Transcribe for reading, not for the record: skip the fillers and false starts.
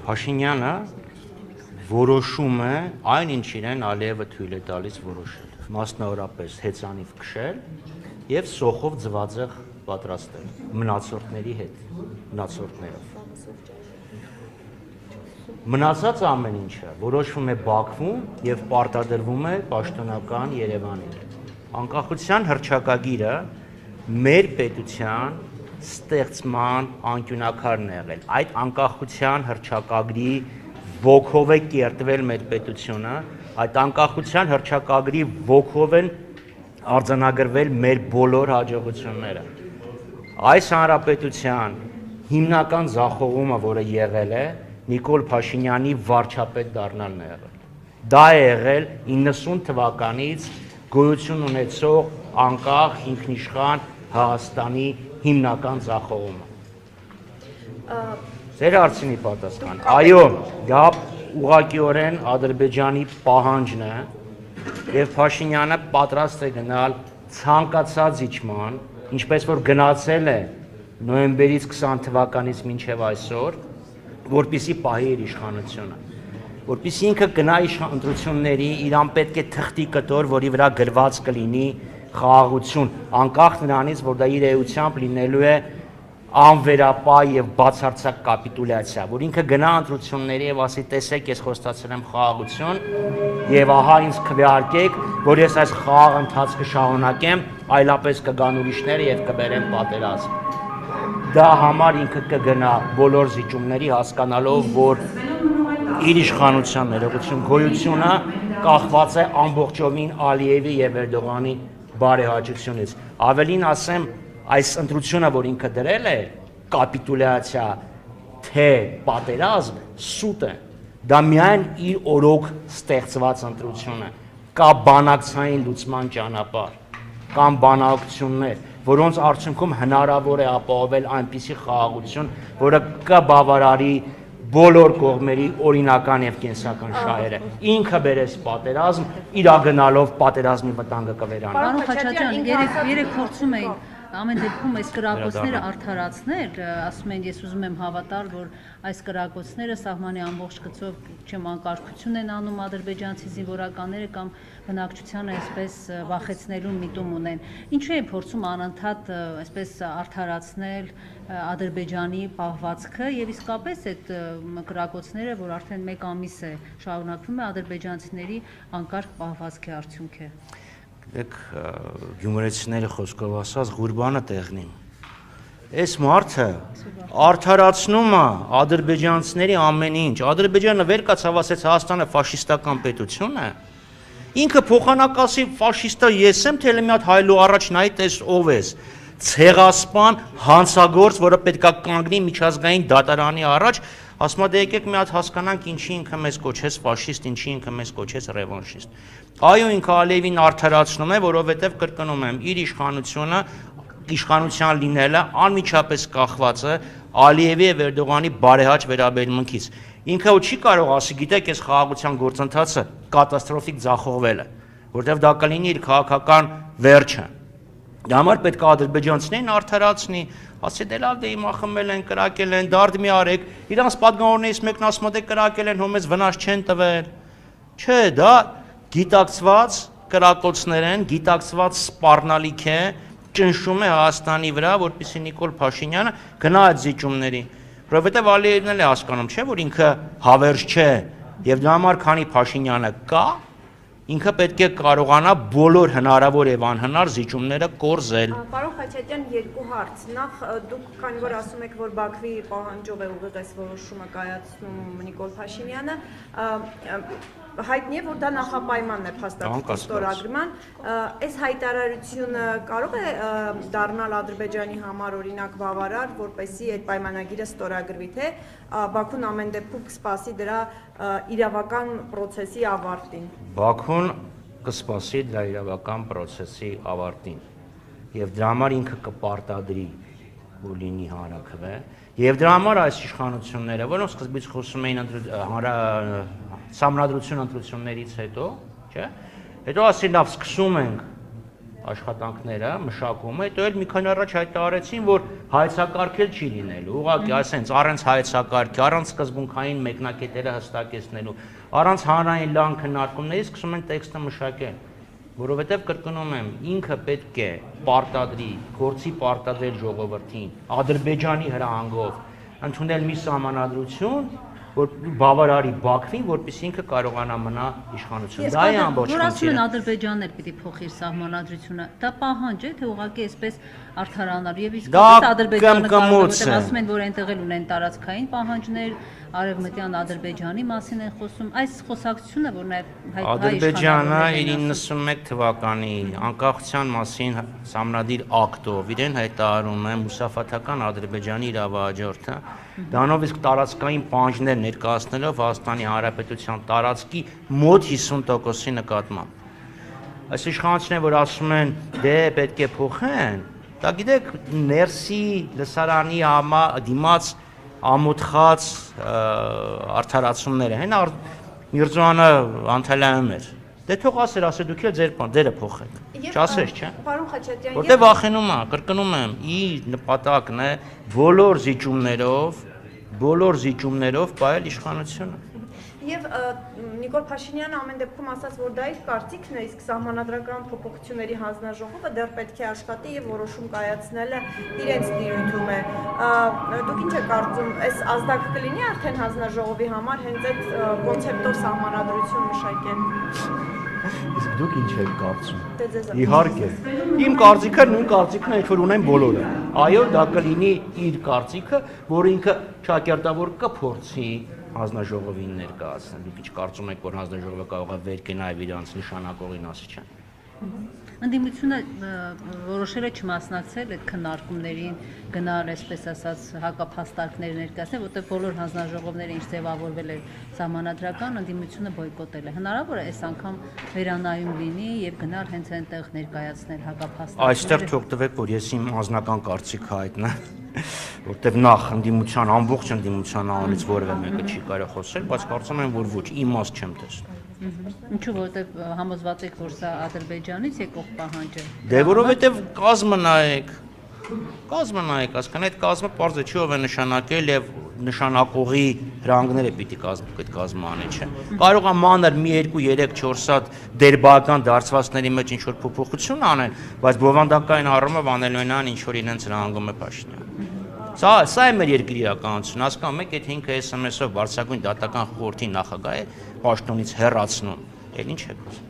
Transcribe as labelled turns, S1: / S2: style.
S1: Փաշինյանը որոշում է այն ինչ իրեն Ալիևը թույլ է տալիս որոշել, մասնավորապես հեծանիվ քշել եւ սոխով ձվածեղ պատրաստել մնացորդների հետ, մնացորդներով։ Մնացած ամեն ինչը որոշվում է Բաքվում եւ պարտադրվում է պաշտոնական Երևանին։ Անկախության հռչակագիրը մեր պետության ստեղծման անկյունակարն է եղել։ Այդ անկախության հռչակագրի ոգով է կերտվել մեր պետությունը, այդ անկախության հռչակագրի ոգով են արձանագրվել մեր բոլոր հաջողությունները։ Այս հանրապետության հիմնական ձախողումը, որը եղել է, Նիկոլ Փաշինյանի վարչապետ դառնալն է եղել։ Դա է եղել 90 թվականից գոյություն ունեցող անկախ ինքնիշխան Հայաստանի հիմնական ձախողումը։ Ձեր հարցինի պատասխան։ Այո, դա ուղղակիորեն Ադրբեջանի պահանջն է եւ Փաշինյանը պատրաստ է գնալ ցանկացած իջման, ինչպես որ գնացել է նոյեմբերից 20 թվականից մինչև այսօր, որպեսզի պահի իր իշխանությունը, որպեսզի ինքը գնա ընտրությունների, իրան պետք է թղթի կտոր, որի վրա գրված կլինի խաղաղություն, անկախ նրանից, որ դա իր էությամբ լինելու է անվերապահ եւ բացարձակ կապիտուլյացիա, որ ինքը գնա ընտրությունների եւ ասի, տեսեք, ես խոստացել եմ խաղաղություն եւ ահա ինձ քվեարկեք, որ ես այս խաղաղ ընթացքը շարունակեմ, այլապես կգան ուրիշները եւ կբերեն պատերազմ։ Դա համար ինքը կգնա բոլոր զիջումների, հասկանալով, որ իր իշխանության ներողություն գոյությունը կախված է ամբողջովին Ալիևի եւ Էրդողանի բարեհաճությունից։ Ավելին ասեմ, այս ընտրությունը, որ ինքը դրել է, կապիտուլյացիա, թե պատերազմ, սուտ է։ Դա միայն իր օրոք ստեղծված ընտրություն է։ Կա բանակցային լուծման ճանապարհ, կան բանակցություններ, որոնց արդյունքում հնարավոր է ապահովել այնպիսի խաղաղություն, որը կբավարարի բոլոր կողմերի օրինական եւ կենսական շահերը։ Ինքը բերես պատերազմ, իրագնալով պատերազմի վտանգը կվերանի։
S2: Պարոն Խաչատրյան, երեք փորձում էին ամեն դեպքում այս կրակոցները արդարացնել, ասում են, ես ուզում եմ հավատալ, որ այս կրակոցները սահմանի ամբողջ գծով չեմ անկարգություն են անում ադրբեջանցի զինվորականները կամ բնակչությանը այսպես վախեցնելու միտում ունեն։ Ինչու են փորձում անընդհատ այսպես արդարացնել Ադրբեջանի պահվածքը եւ իսկապես այդ կրակոցները, որ արդեն 1 ամիս է շարունակվում է, ադրբեջանցիների անկարգ պահվածքի արդյունք է։
S1: Դեք գյումրեցիների խոսքով ասած Ղուրբանը տեղնին։ Այս մարդը արդարացնում է ադրբեջանցիների ամեն ինչ։ Ադրբեջանը վեր կացավ ասեց Հայաստանը ֆաշիստական պետություն է։ Ինքը փոխանակասի ֆաշիստը ես եմ, թե մի հատ հայլու առաջ նայի տես ով ես։ Ցեղասպան, հանցագործ, որը պետքա կանգնի միջազգային դատարանի առաջ, ասում է դե եկեք մի հատ հասկանանք ինչի ինքը մեզ կոչեց ֆաշիստ, ինչի ինքը մեզ կոչեց ռևանշիստ։ Այո, ինքը Ալիևին արդարացնում է, որովհետև կրկնում եմ, իր իշխանության լինելը անմիջապես կախված է Ալիևի եւ Էրդողանի բարեհաճ վերաբերմունքից։ Ինքը չի կարող ասի, գիտեք, այս խաղաղության գործընթացը կատաստրոֆիկ ձախողվել է, որովհետև դա կլինի իր քաղաքական վերջը։ Դա համար պետք է ադրբեջանցիներին արդարացնի, ասի դե լավ դե հիմա խմել են, կրակել են, դարդ մի արեք, իրանց պատգամավորներից մեկն ասում է դե կրակել են, հոմես վնաս չեն տվել։ Չէ, դա գիտակցված կրակոցներ են, գիտակցված սպառնալիք է, ճնշում է Հայաստանի վրա, որպեսզի Նիկոլ Փաշինյանը գնա այդ զիջումների։ Որովհետև Ալիևն էլ է հասկանում, չէ, որ ինքը հավերժ չէ, եւ դրա համար քանի Փաշինյանը կա, ինքը պետք է կարողանա բոլոր հնարավոր եւ անհնար զիջումները կորզել։
S3: Պարոն Խաչատրյան, երկու հարց։ Նախ դուք քանի որ ասում եք, որ Բաքվի պահանջով է ուղիղ այս որոշումը կայացնում Նիկոլ Փաշինյանը, հայտնի է, որ դա նախապայմանն է փաստաթղթի ստորագրման։ Այս հայտարարությունը կարող է դառնալ Ադրբեջանի համար օրինակ բավարար, որպեսզի այդ պայմանագիրը ստորագրվի, թե Բաքուն ամեն դեպքում կսպասի դրա իրավական պրոցեսի ավարտին։
S1: Բաքուն կսպասի դրա իրավական պրոցեսի ավարտին եւ դրա համար ինքը կպարտադրի, որ լինի հանրաքվե, եւ դրա համար այս իշխանությունները, որոնք սկզբից խոսում էին Սահմանադրություն ընտրություններից հետո, չէ՞, հետո ասի լավ սկսում ենք աշխատանքները մշակում է, հետո էլ մի քանի առաջ հայտարարեցին, որ հայեցակարգել չի լինելու, ուղղակի ասենց առանց հայեցակարգի, առանց սկզբունքային մեկնակետերը հստակեցնելու, առանց հանրային լայն քննարկումների սկսում են տեքստը մշակել, որովհետև կրկնում եմ, ինքը պետք է պարտադրի, գործի պարտադրել ժողովրդին, Ադրբեջանի հրահանգով ընդունել մի սահմանադրություն, որ բավարարի Բաքվին, որպեսզի ինքը կարողանա մնա իշխանություն։ Դա է ամբողջ
S2: որ ասում են
S1: խնդիրը։
S2: Ադրբեջանն էլ պիտի փոխի իր սահմանադրությունը, դա պահանջ է, թե ուղղակի այսպես արդարանալու եւ
S1: Դա
S2: իսկապես Ադրբեջանը
S1: կմկմուց է։
S2: ասում են, որ այնտեղ էլ ունեն տարածքային պահանջներ, արևմտյան Ադրբեջանի մասին են խոսում, այս խոսակցությունը, որ նաեւ
S1: Ադրբեջանը իր 91 թվականի անկախության մասին սահմանադիր ակտով իրեն հայտարարում է մուսաֆաթական Ադրբեջանի իրավահաջորդը, դրանով իսկ տարածքային պահանջներ ներկայացնելով Հայաստանի Հանրապետության տարածքի մոտ 50%-ի նկատմամբ։ Այս իշխանությունները, որ ասում են, դե պետք է փոխեն, դա գիտեք, ներսի լսարանի դիմաց ամոթխած արդարացումները, հեն Միրզոյանը Անտալիայում էր։ Դե թող ասեր, ասե դուք էլ ձեր դերը փոխեք։ Չասես, չէ։
S3: Պարոն Խաչատրյան,
S1: Որտե վախենում է, կրկնում եմ, իր նպատակն է բոլոր զիջումներով պահել իշխանությունը։
S3: Եվ Նիկոլ Փաշինյանը ամեն դեպքում ասաց, որ դա իր կարծիքն է, իսկ սահմանադրական փոփոխությունների հանձնաժողովը դեռ պետք է աշխատի եւ որոշում կայացնելը իրենց դիրույթում է։ Դուք ինչ եք կարծում, այս ազդակ կլինի արդեն հանձնաժողովի համար հենց այդ կոնցեպտով սահմանադրություն մշակել։
S1: Իսկ դուք ինչ եք կարծում։
S3: Դե ձեզ
S1: Իհարկե։ Իմ կարծիքը նույն կարծիքն է, որ ունեն բոլորը։ Այո, դա կլինի իր կարծիքը, որ ինքը ճակերտավոր կփորձի հանձնաժողովին ներկայացնել։ Դուք ինչ կարծում եք, որ հանձնաժողովը կարող է վեր կենալ իրանց նշանակողին ասիչան։
S2: Ընդդիմությունը որոշել է չմասնակցել այդ քննարկումներին, գնալ, այսպես ասած, հակափաստարկներ ներկայացնել, որտեղ բոլոր հանձնաժողովները ինչ ձևավորվել էր սահմանադրական, ընդդիմությունը բոյկոտել է։ Հնարավոր է այս անգամ վերանայում լինի եւ գնալ հենց այնտեղ ներկայացնել հակափաստարկները։
S1: Այստեղ թող տվեք, որ ես իմ անձնական կարծիքը հայտնեմ, որտեղ նախ ընդդիմության ամբողջ ընդդիմության անունից որևէ մեկը չի կարող խոսել, բայց կարծում եմ, որ ոչ, իմաստ չեմ տեսնում։
S2: Ինչու, որտեղ համոզված եք, որ սա Ադրբեջանից եկող պահանջ է։
S1: Դե որովհետև կազմը նայեք, ասկան այդ կազմը պարզ է չի ով է նշանակել եւ նշանակողի հրանգները պիտի այդ կազմը անի, չէ։ Կարող է մանր մի 2-3-4 հատ դերբական դարձվածների մեջ ինչ որ փոփոխություն անեն, բայց բովանդակային առումով անելու են այն ինչ որ իրենց հրանգում է Փաշինյանը։ Սա է մեր երկրի իրականությունը, հասկանում եք, եթե ինքը SMS-ով բարձրագույն դատական խորհրդի նախագահ է պաշտոնից հեռացնում, էլ ինչ է կոս։